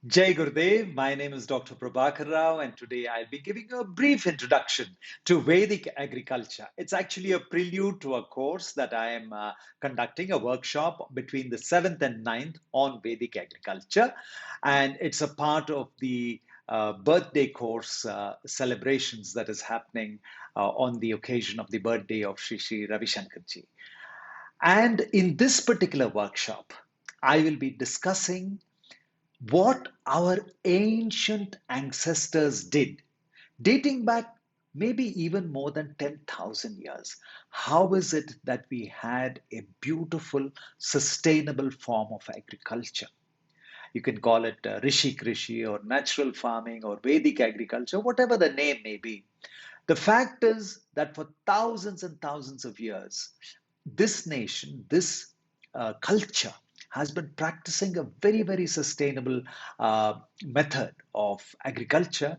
Jai Gurudev, my name is Dr. Prabhakar Rao, and today I'll be giving a brief introduction to Vedic agriculture. It's actually a prelude to a course that I am conducting, a workshop between the 7th and 9th on Vedic agriculture, and it's a part of the birthday course celebrations that is happening on the occasion of the birthday of Shri Ravi Shankarji. And in this particular workshop, I will be discussing what our ancient ancestors did, dating back maybe even more than 10,000 years. How is it that we had a beautiful, sustainable form of agriculture? You can call it Rishi Krishi or natural farming or Vedic agriculture, whatever the name may be. The fact is that for thousands and thousands of years, this nation, this culture has been practicing a very, very sustainable method of agriculture,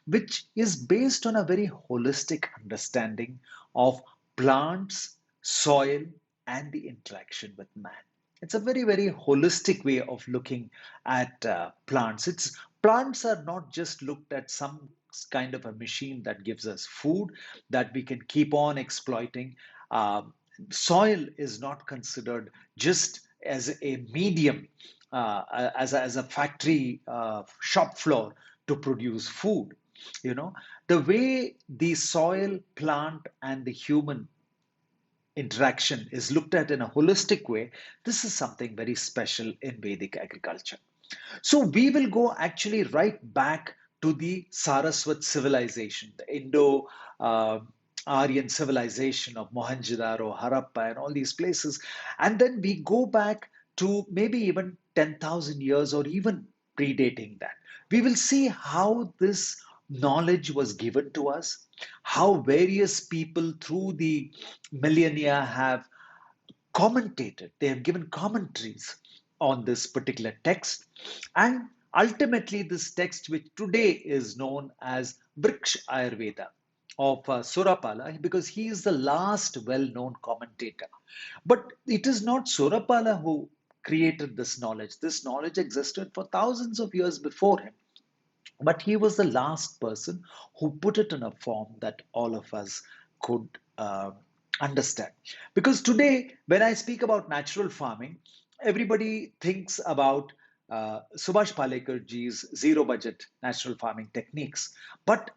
which is based on a very holistic understanding of plants, soil, and the interaction with man. It's a very, very holistic way of looking at plants. Plants are not just looked at some kind of a machine that gives us food that we can keep on exploiting. Soil is not considered just as a medium, as a factory shop floor to produce food. You know, the way the soil, plant, and the human interaction is looked at in a holistic way, this is something very special in Vedic agriculture. So we will go actually right back to the Saraswat civilization, the Indo Aryan civilization of Mohenjo-daro, Harappa, and all these places. And then we go back to maybe even 10,000 years or even predating that. We will see how this knowledge was given to us, how various people through the millennia have commentated, they have given commentaries on this particular text. And ultimately, this text, which today is known as Vriksha Ayurveda of Surapala, because he is the last well known commentator. But it is not Surapala who created this knowledge. This knowledge existed for thousands of years before him. But he was the last person who put it in a form that all of us could understand. Because today, when I speak about natural farming, everybody thinks about Subhash Palekarji's zero budget natural farming techniques. But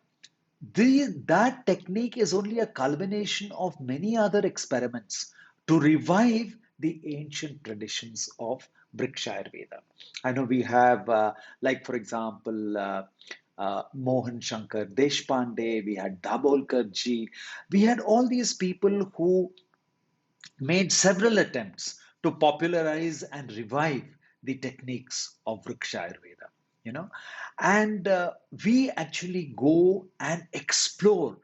that technique is only a culmination of many other experiments to revive the ancient traditions of Vrikshayurveda. I know we have, like for example, Mohan Shankar Deshpande, we had Dabolkar ji, we had all these people who made several attempts to popularize and revive the techniques of Vriksha Ayurveda, you know, and we actually go and explore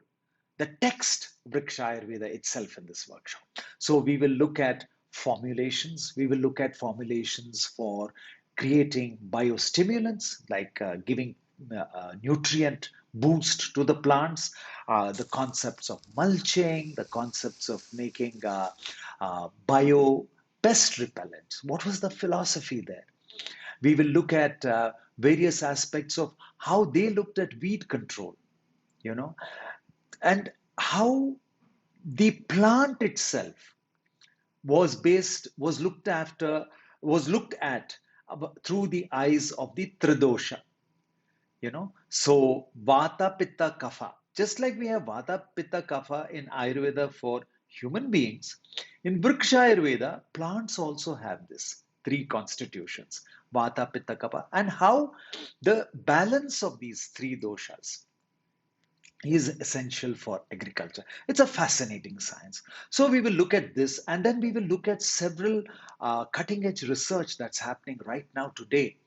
the text Vriksha Ayurveda itself in this workshop. So we will look at formulations, we will look at formulations for creating biostimulants like giving nutrient boost to the plants, the concepts of mulching, the concepts of making bio pest repellents. What was the philosophy there? We will look at various aspects of how they looked at weed control, you know, and how the plant itself was looked after, was looked at through the eyes of the Tridosha, you know. So Vata, Pitta, Kapha, just like we have Vata, Pitta, Kapha in Ayurveda for human beings, in Vriksha Ayurveda, plants also have this three constitutions, Vata, Pitta, Kapha, and how the balance of these three doshas is essential for agriculture. It's a fascinating science. So we will look at this, and then we will look at several cutting edge research that's happening right now today,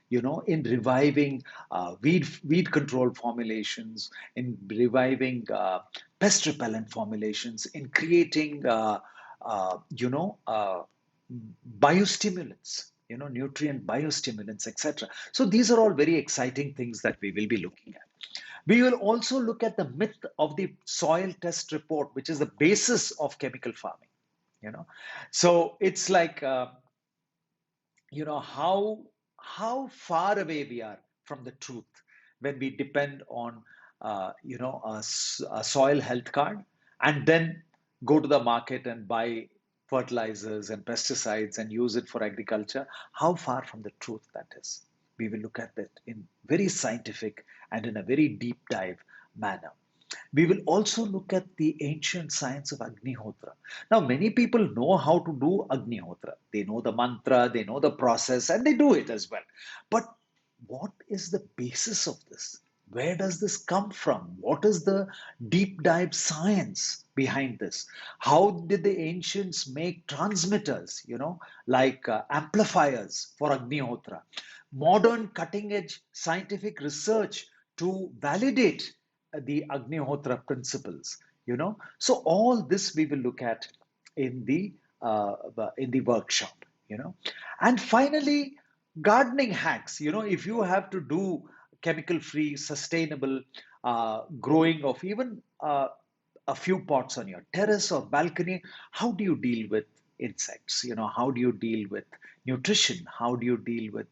you know, in reviving weed control formulations, in reviving pest repellent formulations, in creating biostimulants, you know, nutrient biostimulants, etc. So these are all very exciting things that we will be looking at. We will also look at the myth of the soil test report, which is the basis of chemical farming, you know. So it's like how how far away we are from the truth when we depend on a soil health card and then go to the market and buy fertilizers and pesticides and use it for agriculture. How far from the truth that is. We will look at that in very scientific and in a very deep dive manner. We will also look at the ancient science of Agnihotra. Now, many people know how to do Agnihotra. They know the mantra, they know the process, and they do it as well. But what is the basis of this? Where does this come from? What is the deep dive science behind this? How did the ancients make transmitters, like amplifiers for Agnihotra? Modern cutting edge scientific research to validate the Agnihotra principles, So all this we will look at in the workshop, And finally, gardening hacks. If you have to do chemical-free, sustainable growing of even a few pots on your terrace or balcony, how do you deal with insects? How do you deal with nutrition? How do you deal with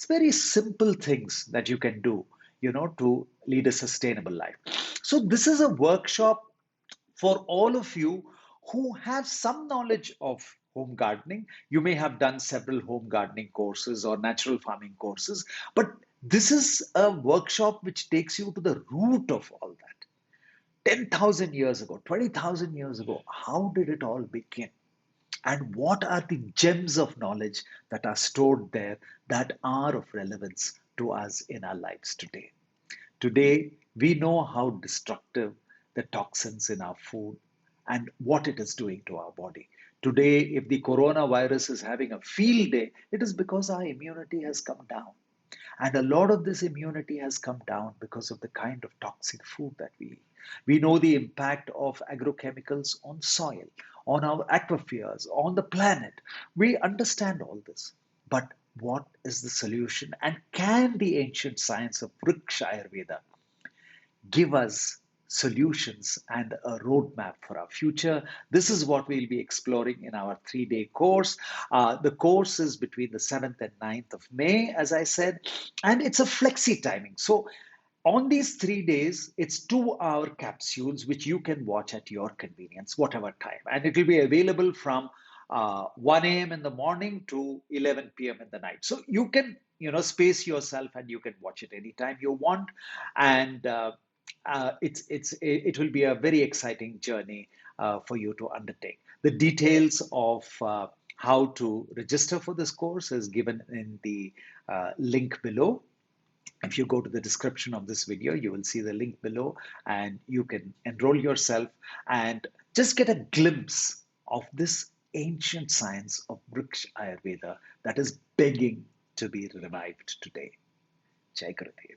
very simple things that you can do, to lead a sustainable life? So this is a workshop for all of you who have some knowledge of home gardening. You may have done several home gardening courses or natural farming courses, but this is a workshop which takes you to the root of all that. 10,000 years ago, 20,000 years ago, how did it all begin? And what are the gems of knowledge that are stored there that are of relevance to us in our lives today? Today, we know how destructive the toxins in our food and what it is doing to our body. Today, if the coronavirus is having a field day, it is because our immunity has come down. And a lot of this immunity has come down because of the kind of toxic food that we eat. We know the impact of agrochemicals on soil, on our aquifers, on the planet. We understand all this. But what is the solution? And can the ancient science of Vriksha Ayurveda give us solutions and a roadmap for our future? This is what we'll be exploring in our 3-day course. The course is between the 7th and 9th of May, as I said, and it's a flexi timing. So on these 3 days, it's 2-hour capsules, which you can watch at your convenience, whatever time. And it will be available from 1 a.m. in the morning to 11 p.m. in the night. So you can, space yourself and you can watch it anytime you want. And it will be a very exciting journey for you to undertake. The details of how to register for this course is given in the link below. If you go to the description of this video, you will see the link below and you can enroll yourself and just get a glimpse of this ancient science of Vriksha Ayurveda that is begging to be revived today. Jai Gurudev.